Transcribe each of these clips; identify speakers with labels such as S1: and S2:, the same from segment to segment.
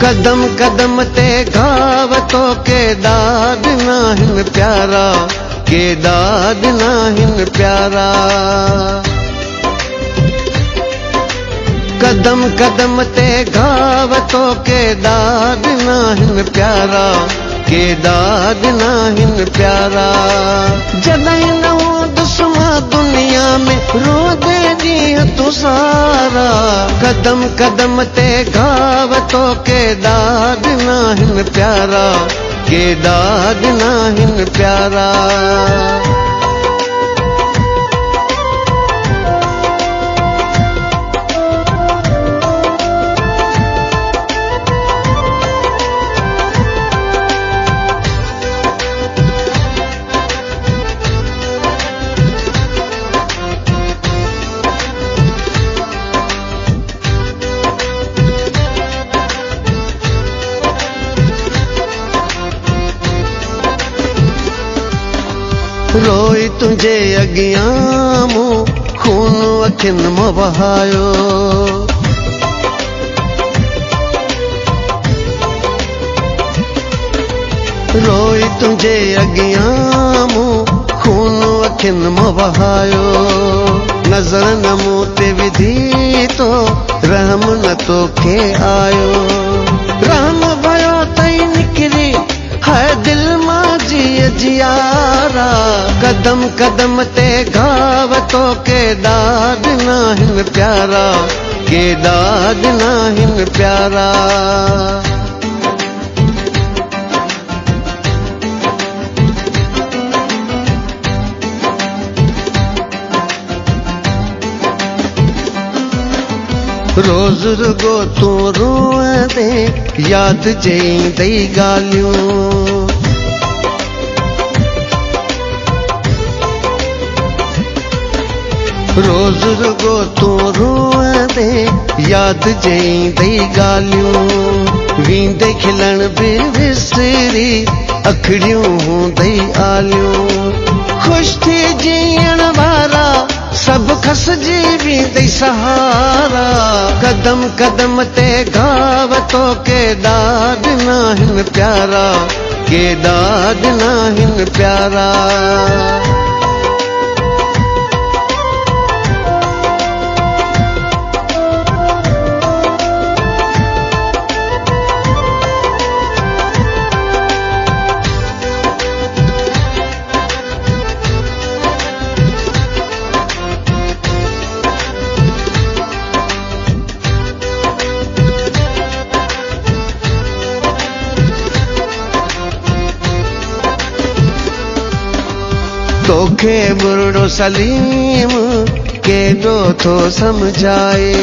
S1: कदम कदम ते घाव तो के दाद नाहिन प्यारा, के दाद नाहिन प्यारा। कदम कदम ते घाव तो के दाद नाहिन प्यारा, के दाद नाहिन प्यारा। जॾहिं न हो दुश्मन दुनिया में रो दे ॾींहं तूं सारा। कदम कदम ते घाव तो के दाद नाहिन प्यारा, के दाद नाहिन प्यारा। रोई तुझे अॻियां मूं खून अखियुनि मां वहायो। रोई तुझे अॻियां मूं खून अखियुनि मां वहायो। नज़र न मूं ते विधी तो रहम न तोखे आयो। रहम भयो तई निकिरी है दिल मां जिए जियारा। कदम कदम ते घाव तो के दाद नाहिन प्यारा, के दाद नाहिन प्यारा। रोज़ रुगो तूं रोअंदे याद जईंदई ॻाल्हियूं। रोज़ रुगो तूं रोअंदे याद जईंदई ॻाल्हियूं। वींदे खिलण बि विसरी अखड़ियूं हूंदई आलियूं। ख़ुशि थी जीअण वारा सभु खसिजी वेंदई सहारा। कदम कदम ते घाव तो के दाद नाहिन प्यारा, के दाद नाहिन प्यारा। तोखे बुरड़ो सलीम केॾो थो समझाए।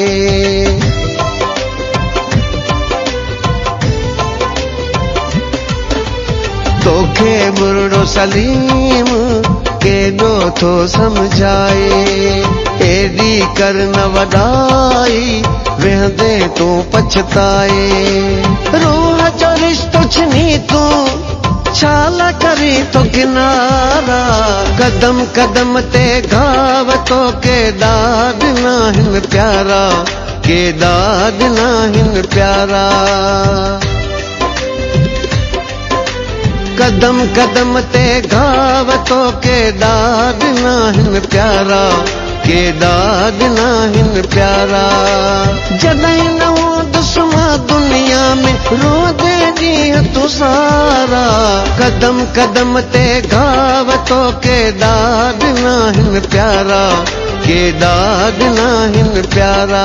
S1: तोखे बुरड़ो सलीम केॾो थो समझाए। एॾी कर न वॾाई वेहंदे तूं पछताए। रूह जो रिश्तो छिनी तूं छाला करी तो किनारा। कदम कदम ते घाव तो के दाद नाहिन प्यारा, के दाद नाहिन प्यारा। कदम कदम ते घाव तो के दाद नाहिन प्यारा, के दाद नाहिन प्यारा। जॾहिं न हो दुश्मन दुनिया में रो दे ॾींहं तूं सारा। कदम कदम ते घाव तो के दाद नाहिन प्यारा, के दाद नाहिन प्यारा।